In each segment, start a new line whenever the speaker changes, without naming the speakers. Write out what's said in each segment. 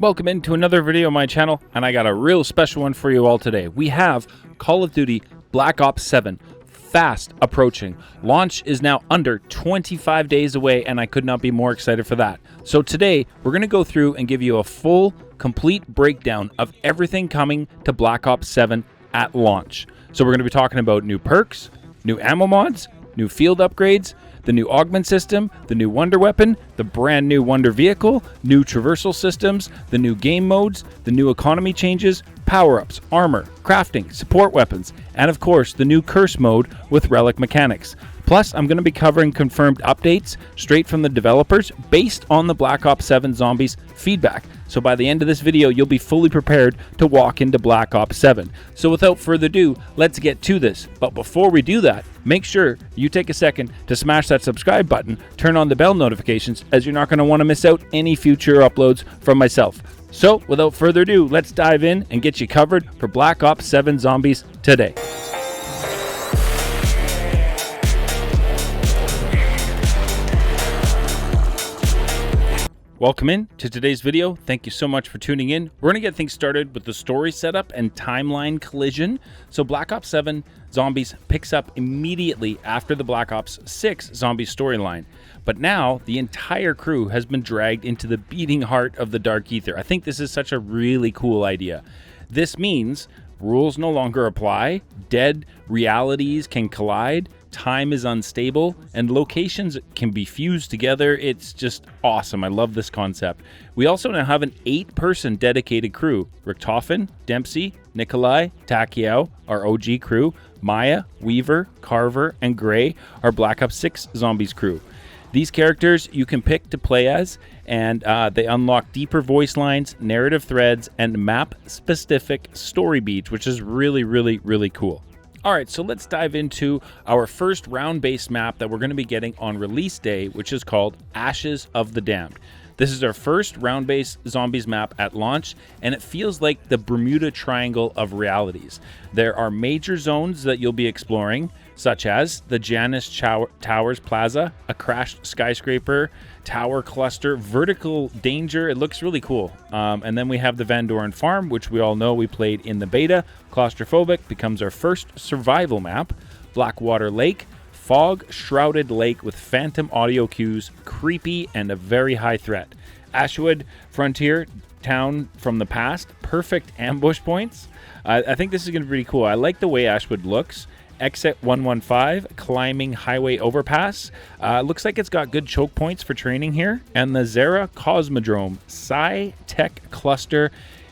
Welcome into another video on my channel, and I got a real special one for you all today. We have Call of Duty Black Ops 7 fast approaching. Launch is now under 25 days away, and I could not be more excited for that. So today, we're going to go through and give you a full, complete breakdown of everything coming to Black Ops 7 at launch. So we're going to be talking about new perks, new ammo mods, new field upgrades, the new augment system, the new wonder weapon, the brand new wonder vehicle, new traversal systems, the new game modes, the new economy changes, power-ups, armor, crafting, support weapons, and of course the new curse mode with relic mechanics. Plus, I'm going to be covering confirmed updates straight from the developers based on the Black Ops 7 Zombies feedback. So by the end of this video, you'll be fully prepared to walk into Black Ops 7. So without further ado, let's get to this. But before we do that, make sure you take a second to smash that subscribe button, turn on the bell notifications, as you're not going to want to miss out any future uploads from myself. So without further ado, let's dive in and get you covered for Black Ops 7 Zombies today. Welcome in to today's video. Thank you so much for tuning in. We're going to get things started with the story setup and timeline collision. So Black Ops 7 Zombies picks up immediately after the Black Ops 6 Zombies storyline. But now the entire crew has been dragged into the beating heart of the Dark Ether. I think this is such a really cool idea. This means rules no longer apply, dead realities can collide, time is unstable, and locations can be fused together. It's just awesome. I love this concept. We also now have an 8-person dedicated crew. Richtofen, Dempsey, Nikolai, Takiao, our OG crew, Maya, Weaver, Carver, and Gray, our Black Ops 6 Zombies crew. These characters you can pick to play as, and they unlock deeper voice lines, narrative threads, and map-specific story beats, which is really cool. All right, so let's dive into our first round-based map that we're going to be getting on release day, which is called Ashes of the Damned. This is our first round-based Zombies map at launch, and it feels like the Bermuda Triangle of realities. There are major zones that you'll be exploring, such as the Janus Towers Plaza, a crashed skyscraper, tower cluster, vertical danger. It looks really cool. And then we have the Van Doren Farm, which we all know we played in the beta. Claustrophobic becomes our first survival map. Blackwater Lake, fog-shrouded lake with phantom audio cues, creepy and a very high threat. Ashwood Frontier, town from the past, perfect ambush points. I think this is going to be pretty cool. I like the way Ashwood looks. Exit 115, climbing highway overpass. Looks like it's got good choke points for training here. And the Zera Cosmodrome, Sci-Tech Cluster,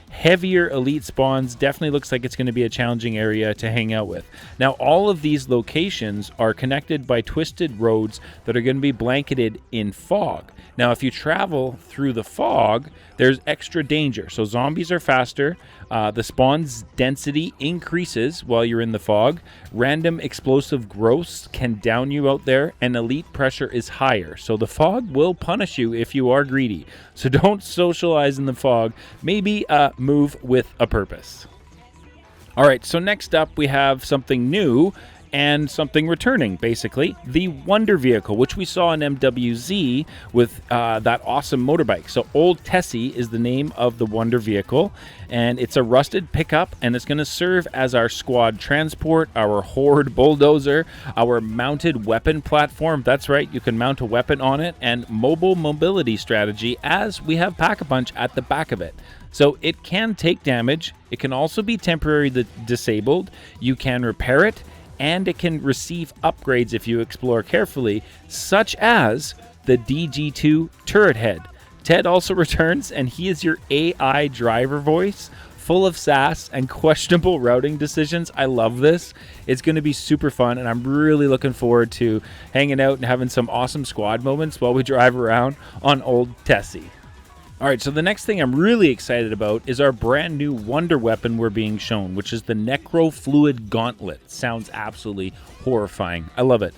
heavier elite spawns. Definitely looks like it's going to be a challenging area to hang out with. Now, all of these locations are connected by twisted roads that are going to be blanketed in fog. Now, if you travel through the fog, there's extra danger. So zombies are faster. The spawn's density increases while you're in the fog. Random explosive growths can down you out there, and elite pressure is higher. So the fog will punish you if you are greedy. So don't socialize in the fog. Maybe move with a purpose. All right, so next up we have something new and something returning, basically. The Wonder Vehicle, which we saw in MWZ with that awesome motorbike. So Old Tessie is the name of the Wonder Vehicle, and it's a rusted pickup, and it's going to serve as our squad transport, our horde bulldozer, our mounted weapon platform. That's right, you can mount a weapon on it, and mobile mobility strategy, as we have Pack-a-Punch at the back of it. So it can take damage. It can also be temporarily disabled. You can repair it, and it can receive upgrades if you explore carefully, such as the DG2 turret head. Ted also returns, and he is your AI driver voice, full of sass and questionable routing decisions. I love this. It's going to be super fun, and I'm really looking forward to hanging out and having some awesome squad moments while we drive around on Old Tessie. All right, so the next thing I'm really excited about is our brand new wonder weapon we're being shown, which is the Necrofluid Gauntlet. Sounds absolutely horrifying. I love it.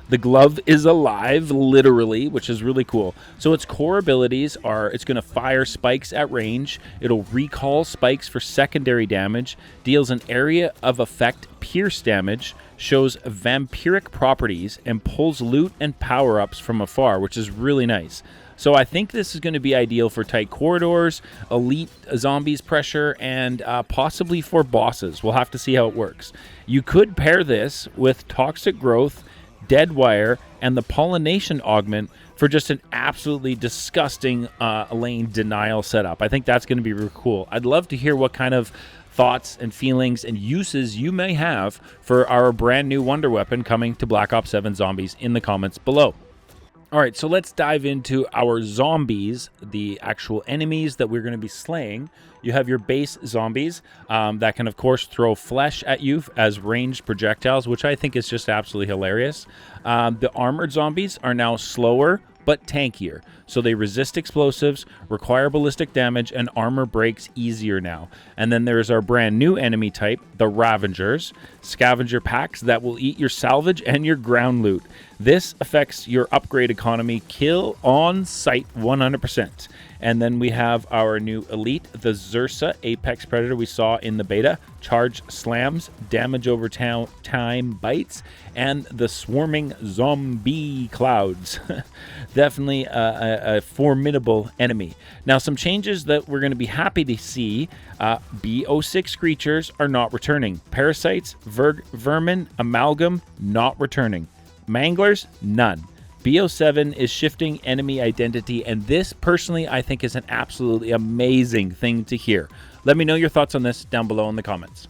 The glove is alive, literally, which is really cool. So its core abilities are it's going to fire spikes at range, it'll recall spikes for secondary damage, deals an area of effect pierce damage, shows vampiric properties, and pulls loot and power-ups from afar, which is really nice. So I think this is going to be ideal for tight corridors, elite zombies pressure, and possibly for bosses. We'll have to see how it works. You could pair this with Toxic Growth, Dead Wire, and the Pollination Augment for just an absolutely disgusting lane denial setup. I think that's going to be really cool. I'd love to hear what kind of thoughts and feelings and uses you may have for our brand new wonder weapon coming to Black Ops 7 Zombies in the comments below. All right, so let's dive into our zombies, the actual enemies that we're going to be slaying. You have your base zombies that can, of course, throw flesh at you as ranged projectiles, which I think is just absolutely hilarious. The armored zombies are now slower but tankier, so they resist explosives, require ballistic damage, and armor breaks easier now. And then there's our brand new enemy type, the Ravagers, scavenger packs that will eat your salvage and your ground loot. This affects your upgrade economy, kill on sight 100%. And then we have our new elite, the Zursa Apex Predator we saw in the beta. Charge slams, damage over time bites, and the swarming zombie clouds. Definitely a formidable enemy. Now, some changes that we're going to be happy to see. BO6 creatures are not returning. Parasites, vermin, amalgam, not returning. Manglers, none. BO7 is shifting enemy identity, and this personally I think is an absolutely amazing thing to hear. Let me know your thoughts on this down below in the comments.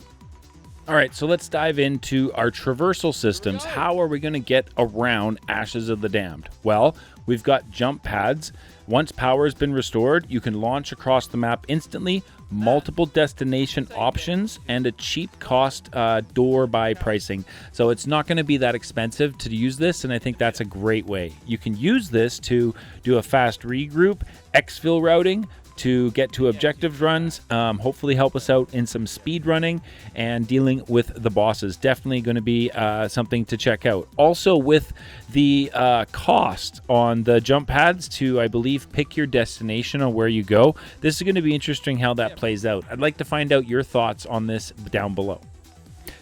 All right, so let's dive into our traversal systems. How are we going to get around Ashes of the Damned? Well, we've got jump pads. Once power has been restored, you can launch across the map instantly, multiple destination options, and a cheap cost door buy pricing. So it's not going to be that expensive to use this, and I think that's a great way. You can use this to do a fast regroup, exfil routing, to get to objective runs, hopefully help us out in some speed running and dealing with the bosses. Definitely going to be something to check out. Also, with the cost on the jump pads to, I believe, pick your destination or where you go, this is going to be interesting how that plays out. I'd like to find out your thoughts on this down below.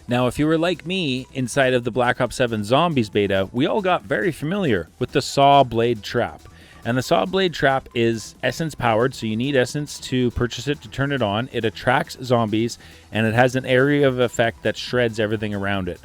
Now, if you were like me inside of the Black Ops 7 Zombies beta, we all got very familiar with the saw blade trap. And the saw blade trap is essence powered, so you need essence to purchase it to turn it on. It attracts zombies, and it has an area of effect that shreds everything around it.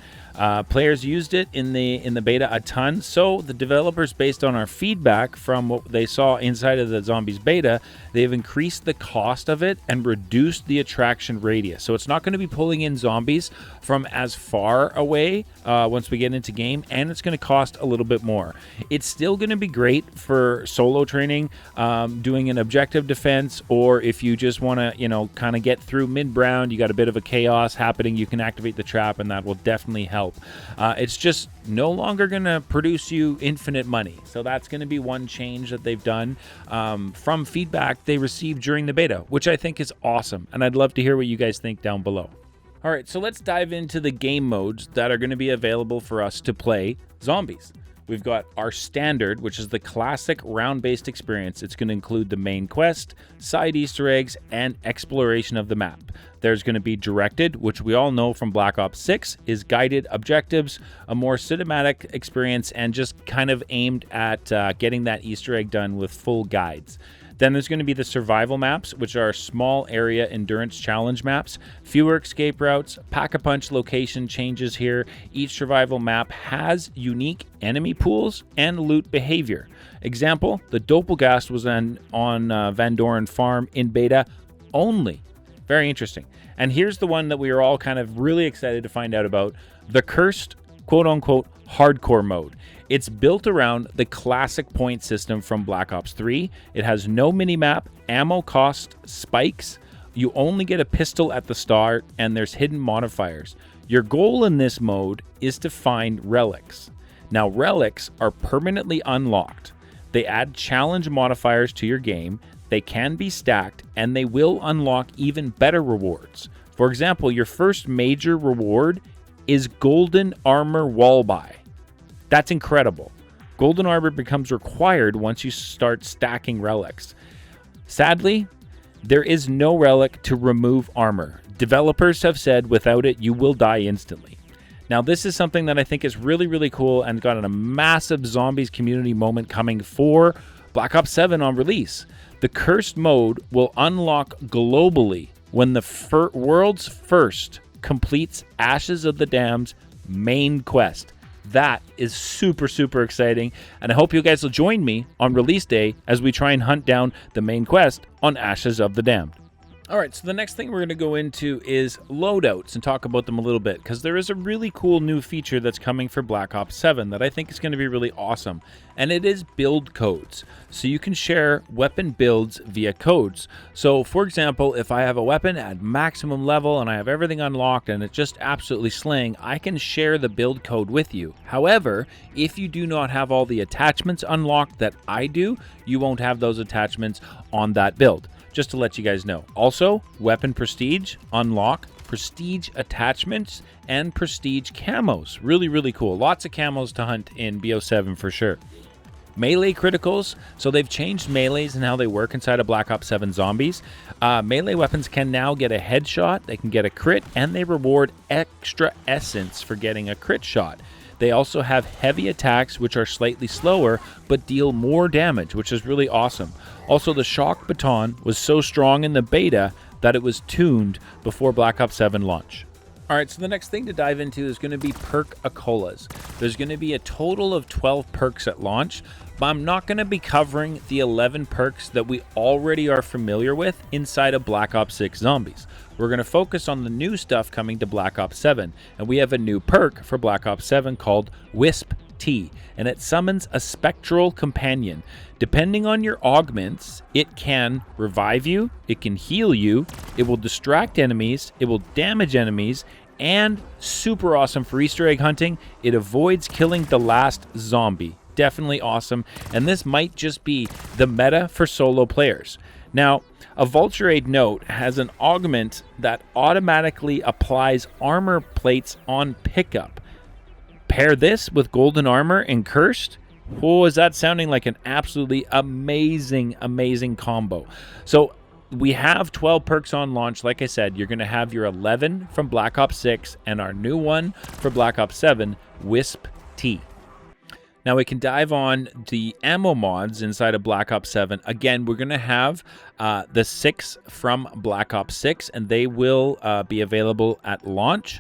Players used it in the beta a ton, so the developers, based on our feedback from what they saw inside of the Zombies beta, they've increased the cost of it and reduced the attraction radius. So it's not going to be pulling in zombies from as far away once we get into game, and it's going to cost a little bit more. It's still going to be great for solo training, doing an objective defense, or if you just want to, kind of get through mid-round, you got a bit of a chaos happening, you can activate the trap, and that will definitely help. It's just no longer going to produce you infinite money. So that's going to be one change that they've done from feedback they received during the beta, which I think is awesome. And I'd love to hear what you guys think down below. All right, so let's dive into the game modes that are going to be available for us to play zombies. We've got our standard, which is the classic round-based experience. It's going to include the main quest, side Easter eggs, and exploration of the map. There's going to be directed, which we all know from Black Ops 6 is guided objectives, a more cinematic experience, and just kind of aimed at getting that Easter egg done with full guides. Then there's going to be the survival maps, which are small area endurance challenge maps, fewer escape routes, pack-a-punch location changes here. Each survival map has unique enemy pools and loot behavior. Example, the Doppelgast was on Van Doren Farm in beta only. Very interesting. And here's the one that we are all kind of really excited to find out about, the cursed, quote-unquote, hardcore mode. It's built around the classic point system from Black Ops 3. It has no minimap, ammo cost spikes. You only get a pistol at the start, and there's hidden modifiers. Your goal in this mode is to find relics. Now, relics are permanently unlocked. They add challenge modifiers to your game. They can be stacked, and they will unlock even better rewards. For example, your first major reward is Golden Armor Wall Buy. That's incredible. Golden Armor becomes required once you start stacking relics. Sadly, there is no relic to remove armor. Developers have said without it, you will die instantly. Now, this is something that I think is really, really cool and got a massive Zombies community moment coming for Black Ops 7 on release. The cursed mode will unlock globally when the world's first completes Ashes of the Dam's main quest. That is super, super exciting, and I hope you guys will join me on release day as we try and hunt down the main quest on Ashes of the Damned. All right, so the next thing we're going to go into is loadouts and talk about them a little bit, because there is a really cool new feature that's coming for Black Ops 7 that I think is going to be really awesome, and it is build codes. So you can share weapon builds via codes. So for example, if I have a weapon at maximum level and I have everything unlocked and it's just absolutely slaying, I can share the build code with you. However, if you do not have all the attachments unlocked that I do, you won't have those attachments on that build. Just to let you guys know. Also, weapon prestige, unlock, prestige attachments, and prestige camos. Really, really cool. Lots of camos to hunt in BO7 for sure. Melee criticals. So they've changed melees and how they work inside of Black Ops 7 Zombies. Melee weapons can now get a headshot, they can get a crit, and they reward extra essence for getting a crit shot. They also have heavy attacks, which are slightly slower, but deal more damage, which is really awesome. Also, the shock baton was so strong in the beta that it was tuned before Black Ops 7 launch. All right, so the next thing to dive into is going to be perk acolas. There's going to be a total of 12 perks at launch, but I'm not going to be covering the 11 perks that we already are familiar with inside of Black Ops 6 Zombies. We're going to focus on the new stuff coming to Black Ops 7, and we have a new perk for Black Ops 7 called Wisp T, and it summons a spectral companion. Depending on your augments, it can revive you, it can heal you, it will distract enemies, it will damage enemies, and super awesome for Easter egg hunting, it avoids killing the last zombie. Definitely awesome, and this might just be the meta for solo players. Now, a Vulture Aid note has an augment that automatically applies armor plates on pickup. Pair this with golden armor and cursed. Oh, is that sounding like an absolutely amazing, amazing combo? So we have 12 perks on launch. Like I said, you're going to have your 11 from Black Ops 6 and our new one for Black Ops 7, Wisp T. Now we can dive on the ammo mods inside of Black Ops 7. Again, we're going to have the 6 from Black Ops 6, and they will be available at launch.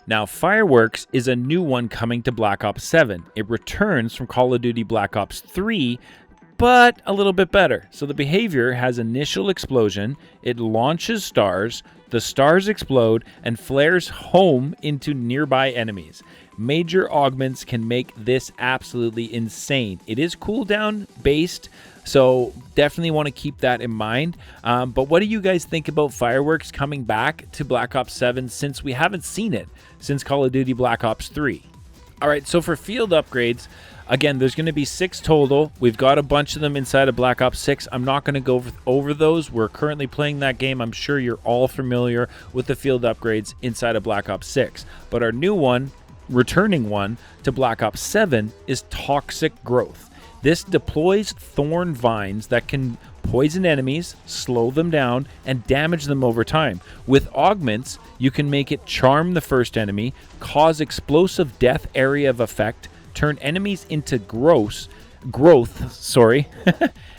Now, Fireworks is a new one coming to Black Ops 7. It returns from Call of Duty Black Ops 3, but a little bit better. So the behavior has initial explosion, it launches stars, the stars explode, and flares home into nearby enemies. Major augments can make this absolutely insane. It is cooldown based, so definitely want to keep that in mind. But what do you guys think about Fireworks coming back to Black Ops 7 since we haven't seen it since Call of Duty Black Ops 3? All right, so for field upgrades, again, there's going to be 6 total. We've got a bunch of them inside of Black Ops 6. I'm not going to go over those. We're currently playing that game. I'm sure you're all familiar with the field upgrades inside of Black Ops 6. But our new one, returning one to Black Ops 7, is Toxic Growth. This deploys thorn vines that can poison enemies, slow them down, and damage them over time. With augments, you can make it charm the first enemy, cause explosive death area of effect, turn enemies into growth,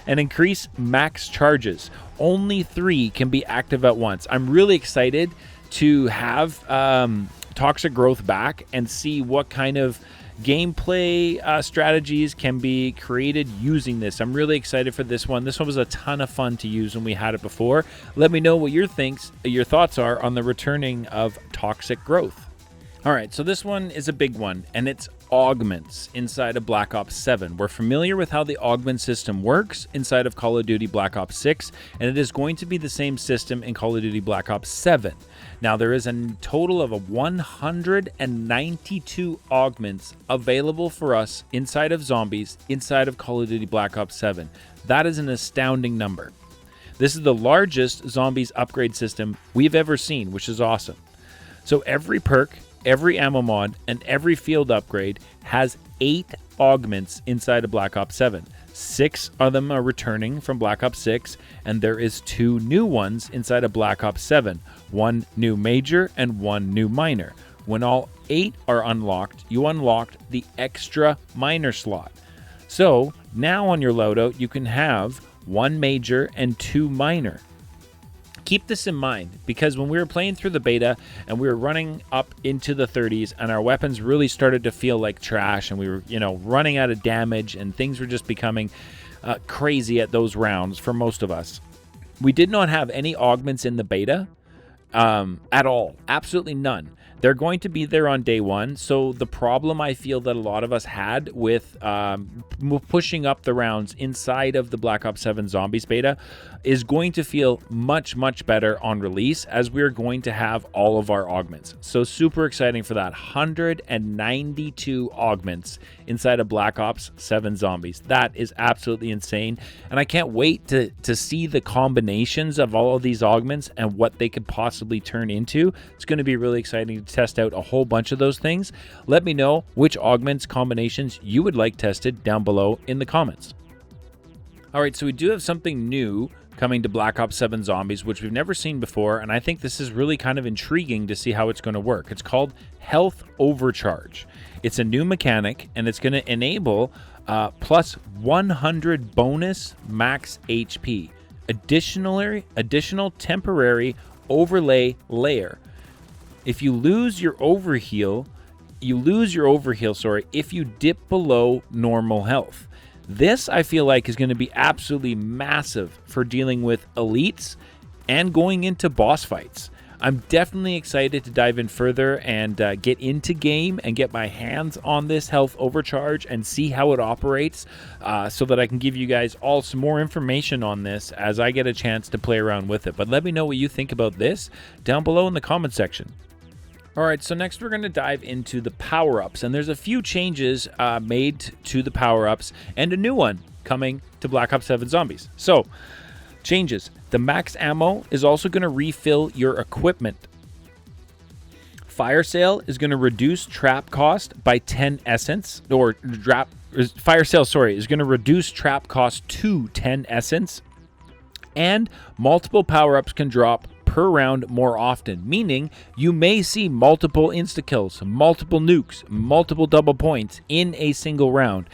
and increase max charges. Only 3 can be active at once. I'm really excited to have Toxic Growth back and see what kind of gameplay strategies can be created using this. I'm really excited for this one. This one was a ton of fun to use when we had it before. Let me know what your thoughts are on the returning of Toxic Growth. All right, so this one is a big one, and it's augments inside of Black Ops 7. We're familiar with how the augment system works inside of Call of Duty Black Ops 6, and it is going to be the same system in Call of Duty Black Ops 7. Now, there is a total of 192 augments available for us inside of Zombies, inside of Call of Duty Black Ops 7. That is an astounding number. This is the largest Zombies upgrade system we've ever seen, which is awesome. So every perk, every ammo mod, and every field upgrade has 8 augments inside of Black Ops 7. 6 of them are returning from Black Ops 6, and there is 2 new ones inside of Black Ops 7. 1 new major and 1 new minor. When all 8 are unlocked, you unlocked the extra minor slot. So Now on your loadout, you can have 1 major and 2 minor. Keep this in mind, because when we were playing through the beta and we were running up into the 30s and our weapons really started to feel like trash and we were, running out of damage and things were just becoming crazy at those rounds for most of us. We did not have any augments in the beta at all. Absolutely none. They're going to be there on day 1. So the problem I feel that a lot of us had with pushing up the rounds inside of the Black Ops 7 Zombies beta is going to feel much, much better on release, as we're going to have all of our augments. So super exciting for that. 192 augments inside of Black Ops 7 Zombies. That is absolutely insane. And I can't wait to see the combinations of all of these augments and what they could possibly turn into. It's going to be really exciting to test out a whole bunch of those things. Let me know which augments combinations you would like tested down below in the comments. All right, so we do have something new coming to Black Ops 7 Zombies, which we've never seen before, and I think this is really kind of intriguing to see how it's going to work. It's called Health Overcharge. It's a new mechanic, and it's going to enable plus 100 bonus max HP. Additional temporary overlay layer. If you lose your overheal, if you dip below normal health. This, I feel like, is going to be absolutely massive for dealing with elites and going into boss fights. I'm definitely excited to dive in further and get into game and get my hands on this Health Overcharge and see how it operates so that I can give you guys all some more information on this as I get a chance to play around with it. But let me know what you think about this down below in the comment section. All right, so next we're going to dive into the power-ups, and there's a few changes made to the power-ups and a new one coming to Black Ops 7 Zombies. So, changes. The max ammo is also going to refill your equipment. Fire Sale is going to reduce trap cost by 10 essence, Fire Sale, is going to reduce trap cost to 10 essence, and multiple power-ups can drop per round more often, meaning you may see multiple insta-kills, multiple nukes, multiple double points in a single round.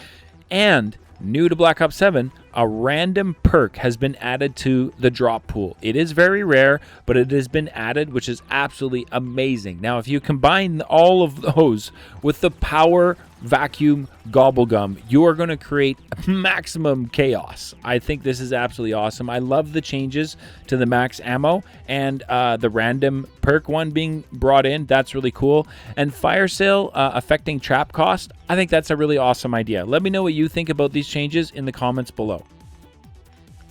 And new to Black Ops 7, a random perk has been added to the drop pool. It is very rare, but it has been added, which is absolutely amazing. Now, if you combine all of those with the power vacuum gobblegum, you are going to create maximum chaos. I think this is absolutely awesome. I love the changes to the max ammo and the random perk one being brought in. That's really cool. And Fire Sale affecting trap cost. I think that's a really awesome idea. Let me know what you think about these changes in the comments below.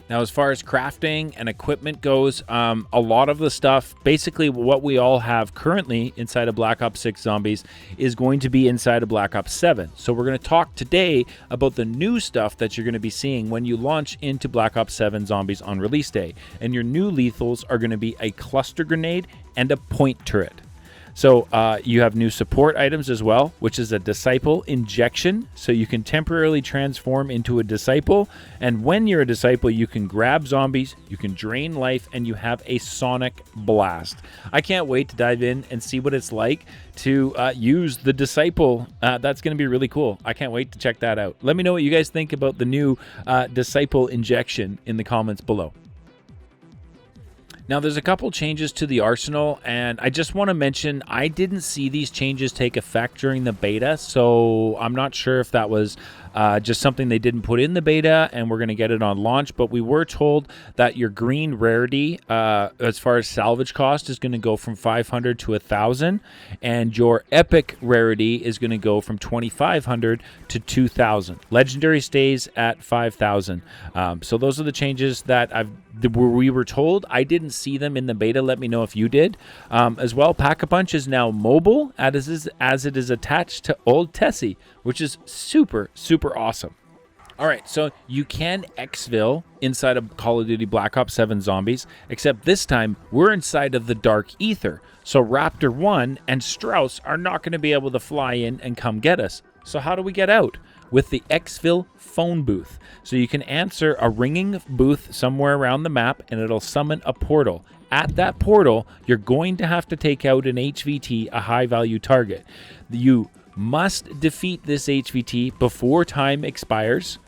Now, as far as crafting and equipment goes, a lot of the stuff, basically what we all have currently inside of Black Ops 6 Zombies is going to be inside of Black Ops 7. So we're going to talk today about the new stuff that you're going to be seeing when you launch into Black Ops 7 Zombies on release day. And your new lethals are going to be a cluster grenade and a point turret. So you have new support items as well, which is a disciple injection. So you can temporarily transform into a disciple. And when you're a disciple, you can grab zombies, you can drain life, and you have a sonic blast. I can't wait to dive in and see what it's like to use the disciple. That's going to be really cool. I can't wait to check that out. Let me know what you guys think about the new disciple injection in the comments below. Now, there's a couple changes to the arsenal, and I just want to mention I didn't see these changes take effect during the beta, so I'm not sure if that was just something they didn't put in the beta and we're going to get it on launch, but we were told that your green rarity, as far as salvage cost, is going to go from 500 to 1,000, and your epic rarity is going to go from 2,500 to 2,000. Legendary stays at 5,000. So those are the changes that we were told. I didn't see them in the beta. Let me know if you did. As well, Pack-a-Punch is now mobile as it is attached to old Tessie, which is super, super awesome. All right, so you can Exfil inside of Call of Duty Black Ops 7 Zombies, except this time we're inside of the Dark Ether. So Raptor 1 and Strauss are not going to be able to fly in and come get us. So how do we get out? With the Exfil phone booth. So you can answer a ringing booth somewhere around the map and it'll summon a portal. At that portal, you're going to have to take out an HVT, a high value target. You must defeat this HVT before time expires,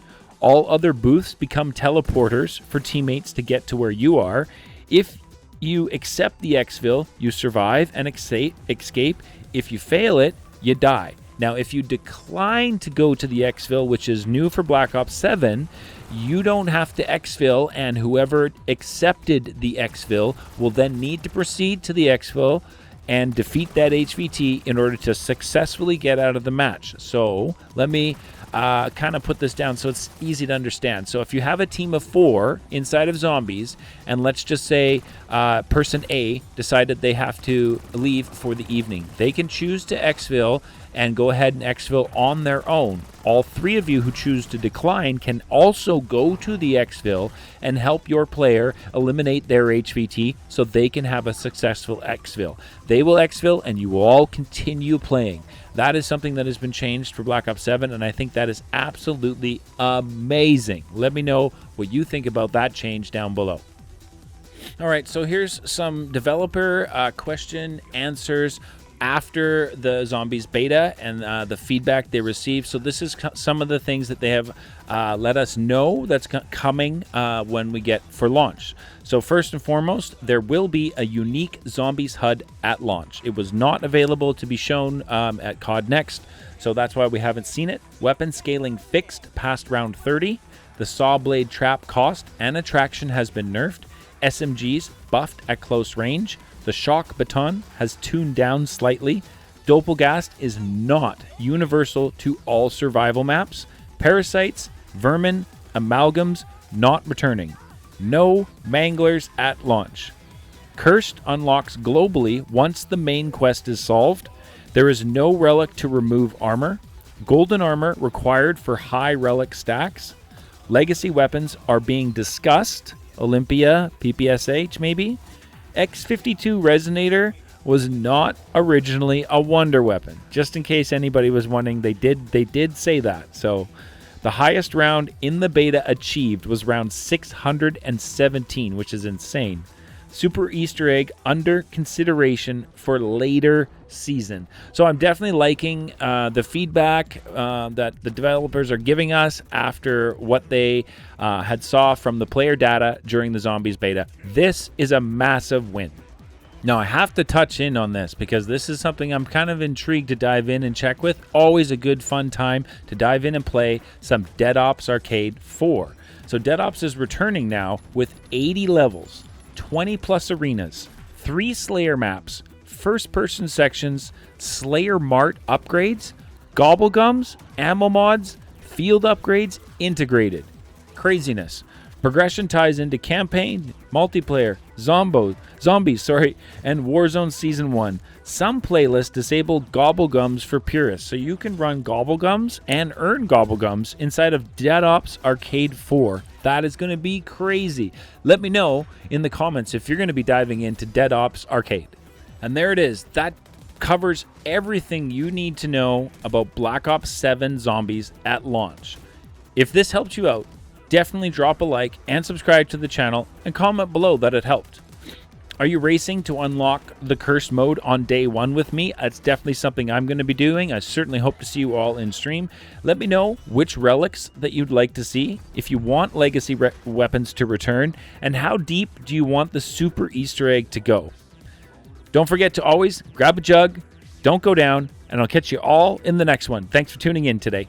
All other booths become teleporters for teammates to get to where you are. If you accept the Exfil, you survive and escape. If you fail it, you die. Now, if you decline to go to the Exfil, which is new for Black Ops 7, you don't have to Exfil, and whoever accepted the Exfil will then need to proceed to the Exfil and defeat that HVT in order to successfully get out of the match. So let me kind of put this down so it's easy to understand. So if you have a team of 4 inside of Zombies, and let's just say person A decided they have to leave for the evening, they can choose to Exfil and go ahead and Exfil on their own. All 3 of you who choose to decline can also go to the Exfil and help your player eliminate their HVT so they can have a successful Exfil. They will Exfil and you will all continue playing. That is something that has been changed for Black Ops 7, and I think that is absolutely amazing. Let me know what you think about that change down below. All right, so here's some developer question answers after the Zombies beta and the feedback they received. So this is some of the things that they have let us know that's coming when we get for launch. So first and foremost, there will be a unique Zombies HUD at launch. It was not available to be shown at COD Next, so that's why we haven't seen it. Weapon scaling fixed past round 30. The saw blade trap cost and attraction has been nerfed. SMGs buffed at close range. The shock baton has tuned down slightly. Doppelgast is not universal to all survival maps. Parasites, vermin, amalgams not returning. No manglers at launch. Cursed unlocks globally once the main quest is solved. There is no relic to remove armor. Golden armor required for high relic stacks. Legacy weapons are being discussed. Olympia, PPSH maybe. X52 Resonator was not originally a wonder weapon. Just in case anybody was wondering, they did say that. So the highest round in the beta achieved was round 617, which is insane. Super Easter egg under consideration for later season. So I'm definitely liking the feedback that the developers are giving us after what they had saw from the player data during the Zombies beta. This is a massive win. Now I have to touch in on this because this is something I'm kind of intrigued to dive in and check with. Always a good fun time to dive in and play some Dead Ops Arcade 4. So Dead Ops is returning now with 80 levels, 20 plus arenas, 3 Slayer maps, first-person sections, Slayer Mart upgrades, Gobblegums, ammo mods, field upgrades integrated. Craziness. Progression ties into campaign, multiplayer, zombies, and Warzone Season 1. Some playlists disable Gobblegums for purists, so you can run Gobblegums and earn Gobblegums inside of Dead Ops Arcade 4. That is going to be crazy. Let me know in the comments if you're going to be diving into Dead Ops Arcade. And there it is. That covers everything you need to know about Black Ops 7 Zombies at launch. If this helped you out, definitely drop a like and subscribe to the channel and comment below that it helped. Are you racing to unlock the cursed mode on day 1 with me? That's definitely something I'm going to be doing. I certainly hope to see you all in stream. Let me know which relics that you'd like to see, if you want legacy weapons to return, and how deep do you want the super Easter egg to go. Don't forget to always grab a jug, don't go down, and I'll catch you all in the next one. Thanks for tuning in today.